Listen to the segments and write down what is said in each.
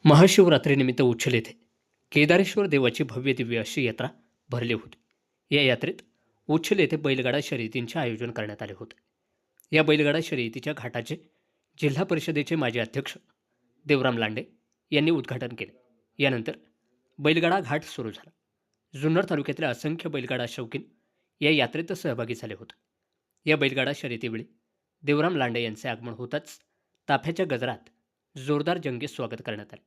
महाशिवरात्रीनिमित्त उच्छल येथे केदारेश्वर देवाची भव्य दिव्य अशी यात्रा भरली होती. या यात्रेत उच्छल येथे बैलगाडा शर्यतींचे आयोजन करण्यात आले होते. या बैलगाडा शर्यतीच्या घाटाचे जिल्हा परिषदेचे माजी अध्यक्ष देवराम लांडे यांनी उद्घाटन केले. यानंतर बैलगाडा घाट सुरू झाला. जुन्नर तालुक्यातील असंख्य बैलगाडा शौकीन या यात्रेत सहभागी झाले होते. या बैलगाडा शर्यतीवेळी देवराम लांडे यांचे आगमन होताच ताफ्याच्या गजरात जोरदार जंगी स्वागत करण्यात आले.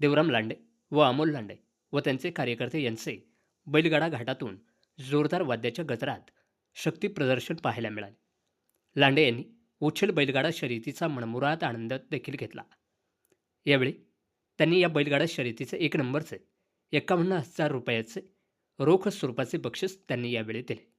देवराम लांडे व अमोल लांडे व त्यांचे कार्यकर्ते यांचे बैलगाडा घाटातून जोरदार वाद्याच्या गजरात शक्ती प्रदर्शन पाहायला मिळाले. लांडे यांनी उच्छल बैलगाडा शर्यतीचा मनमुराद आनंद देखील घेतला. यावेळी त्यांनी या बैलगाडा शर्यतीचे 1 नंबरचे 51,000 रुपयाचे रोख स्वरूपाचे बक्षीस त्यांनी यावेळी दिले.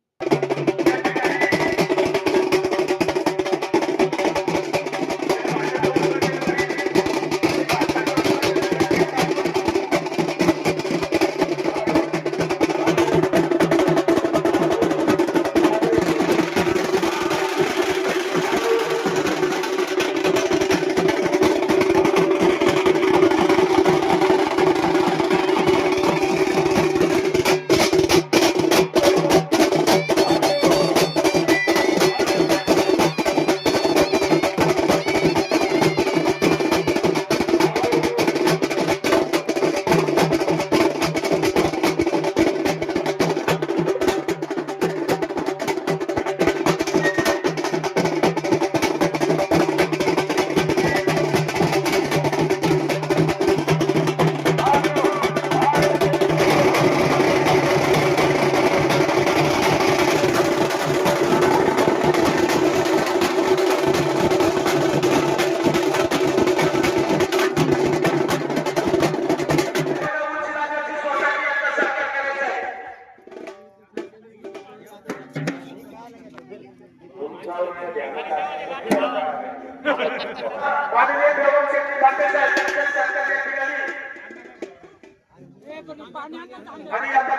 आणि आता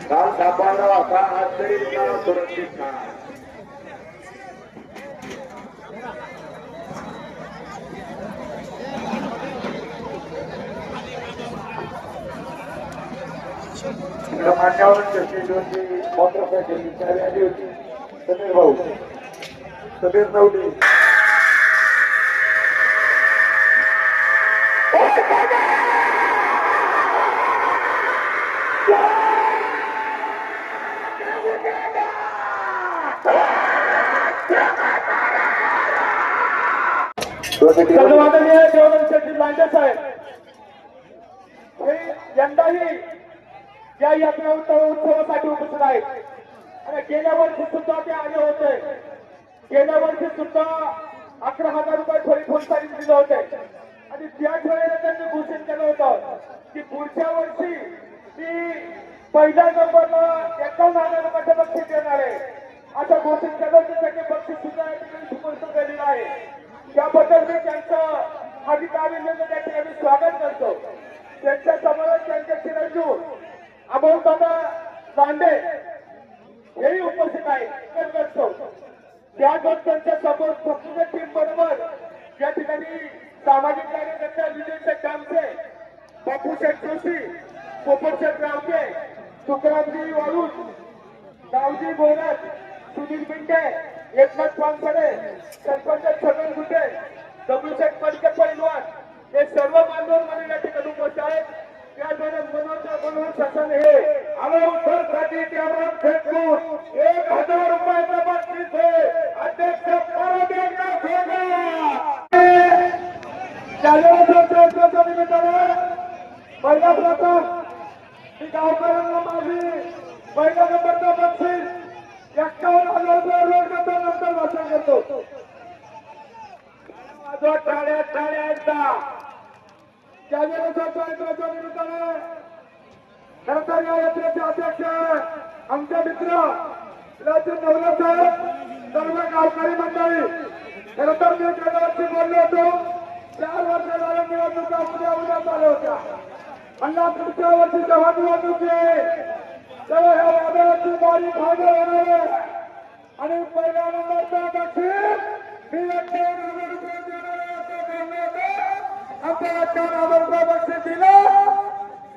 काल सापडला असा आज तरी रिकामा सुरक्षित नाही. इकडं मान्यावर चर्चेची मोटरसायकल चावी आली होती. समीर भाऊ समीर नवली धन्यवादनीय देवेंद्र शेट्टी लांडे साहेब हे यंदाही या यात्रा उत्सवासाठी उपस्थित आहेत आणि गेल्या वर्षी सुद्धा ते आले होते. गेल्या वर्षी सुद्धा 11,000 रुपये थोडी फुलसाठी दिले होते आणि त्याच वेळेला त्यांनी घोषित केलं होतं की पुढच्या वर्षी मी पहिल्या नंबरला 51,000 रुपयाचं बक्षीस देणार आहे असं घोषित केलं होतं. त्याचे बक्षीस सुद्धा या ठिकाणी सुपरस्टार केलेलं आहे. त्याबद्दल मी त्यांचं हार्दिक अभिनंदन त्या ठिकाणी स्वागत करतो. त्यांच्या समोर त्यांचे चिरंजीव अमोलदादा लांडे हेही उपस्थित आहेत करतो. त्याबद्दल त्यांच्या समोर संपूर्ण टीम बरोबर या ठिकाणी सामाजिक कार्यकर्ते विजय कामचे, बापूशेठ जोशी, पोपटशेठ रावते, तुकारामजी वाळूज, गावजी बोरत, सुनील बिंडे, एकनाथ पानसरे, सरपंच छगन गुटे, दगडूशेठ पडके पैलवान हे सर्व बांधव मला या ठिकाणी उपस्थित आहेत. त्याद्वारे मनोहर शासन हे अमोलसाठी कॅमेरा फेकून 1,000 रुपयाचा बक्षीस आहे. अध्यक्ष निमित्ताने पहिला प्रथम मी गावकऱ्यांना माझी पहिल्या नंबरचा बक्षीस 51,000 रुपये रोज नंतर भाषण करतो. टाळ्या टाळ्या एकदा निमित्ताने खरं तर या यात्रेचे अध्यक्ष आमचे मित्र राजू नवले साहेब, सर्व गावकरी मंडळी. खरं तर मी गेल्या वर्षी बोललो होतो 4 वर्ष झाल्या निवडणुका उद्या चालू होत्या. अन्ना पुढच्या वर्षी जेव्हा निवडणूक तेव्हा ह्या वादळाची बारी फायदा होणार आहे आणि पहिल्या नंबरचा बक्षीस मी 51,000 रुपये देणार आहे असं बोललो होतो. आता 51,000 रुपये बक्षीस दिलं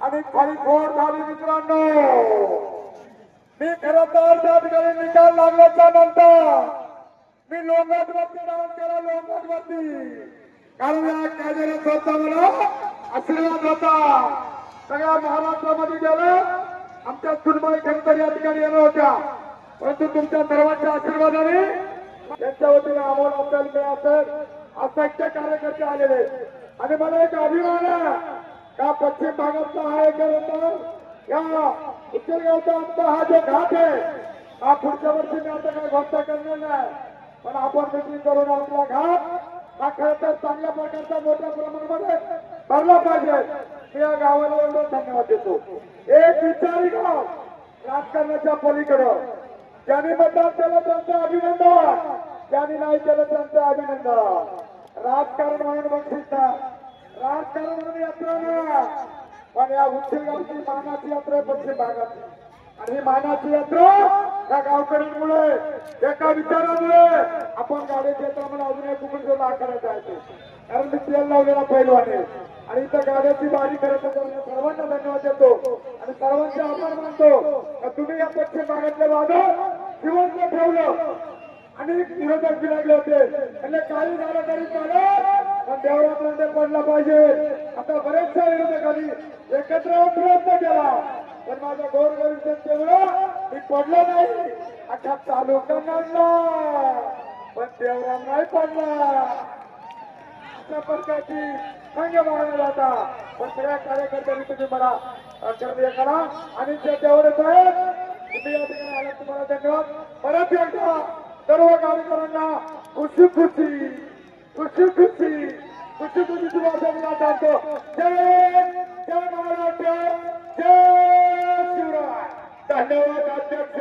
आणि खाली फोड झाली. मित्रांनो, मी खरं तर त्या ठिकाणी निकाल लागल्याच्या नंतर मी लोंगाटवरती डाऊन केला. लोंगाटवरती कारण या कायद्याला होता मला आशीर्वाद होता. सगळ्या महाराष्ट्रामध्ये गेलं. आमच्या सुनबाई खंतर या ठिकाणी येणार होत्या, परंतु तुमच्या सर्वांच्या आशीर्वादाने त्यांच्या वतीने आम्हाला आपल्याला मी असंख्य कार्यकर्ते आलेले आणि मला एक अभिमान आहे का पश्चिम भागातला हा एक या उच्चगावचा आमचा हा जो घाट आहे हा पुढच्या वर्षी मी आता काही घोषणा करणार नाही, पण आपण मिटिंग करून आपला घाट हा खरं तर चांगल्या प्रकारचा मोठ्या प्रमाणामध्ये भरला पाहिजे. मी या गावाला एवढं धन्यवाद देतो. एक विचारी गाव राजकारणाच्या पलीकडं ज्यांनी मतदान केलं त्यांचं अभिनंदन, ज्यांनी नाही केलं त्यांचं अभिनंदन. राजकारण म्हणून बक्षीस ना, राजकारण म्हणून यात्रा ना, पण या उच्चगावची मानाची यात्रा आहे पश्चिम भागाची. आणि ही मानाची यात्रा या गावकऱ्यांमुळे एका विचारामुळे आपण गाडी क्षेत्रामध्ये अजून एक कुकुंजला आकारायचा आहे. कारण मी तेल लावलेला पैलवान आहे आणि इथं गाड्याची बारी करत सर्वांना धन्यवाद देतो आणि सर्वांचे आभार मानतो. तुम्ही या पश्चिम भागातले वादळ जिवंत ठेवलं. अनेक विरोधक बिलागले होते, म्हणजे काही झालं तरी चालेल पण देवरात पडला पाहिजे. आता बरेचशा विरोधकांनी एकत्र येऊन प्रयत्न केला, पण माझ्या गोरगरीब जनतेमुळं मी पडलो नाही. अख्खा तालुका मानला पण देवराम नाही पडला. अशा प्रकारची संघ मागण्यात होता. पण सगळ्या कार्यकर्त्यांनी तुम्ही मला कर्तव्य करा आणि ते तेवढे साहेब तुम्ही या ठिकाणी आला, तुम्हाला धन्यवाद. परत एकदा सर्व कार्यकर्त्यांना खुशी खुशी खुशी खुशी खुशी खुशीची भाषा मी सांगतो. जय जय महाराष्ट्र, जय शिवराय. धन्यवाद अध्यक्ष.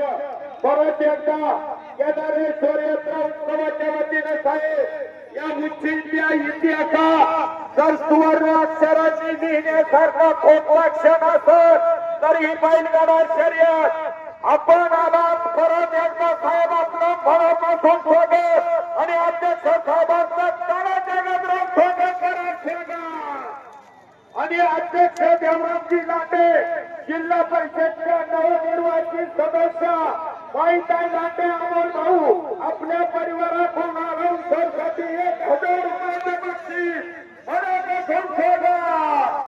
परत एकदा केदारेश्वर यात्रा उत्सवाच्या वतीनं साहेब या मुच्छींच्या इतिहासात जर सुवर्ण अक्षरांनी लिहिण्यासारखा खोटला क्षण असत तर ही बैलगाडा शर्यत. आपण आलात परत एकदा साहेब आपलं फळापासून स्वागत आणि अध्यक्ष साहेबांचं तळाच्या गजरात स्वागत करा ठेवा. आणि अध्यक्ष देवरामजी लांडे, जिल्हा परिषदच्या नवनिर्वाचित सदस्य माईताई लांडे, अमोल भाऊ आपल्या परिवार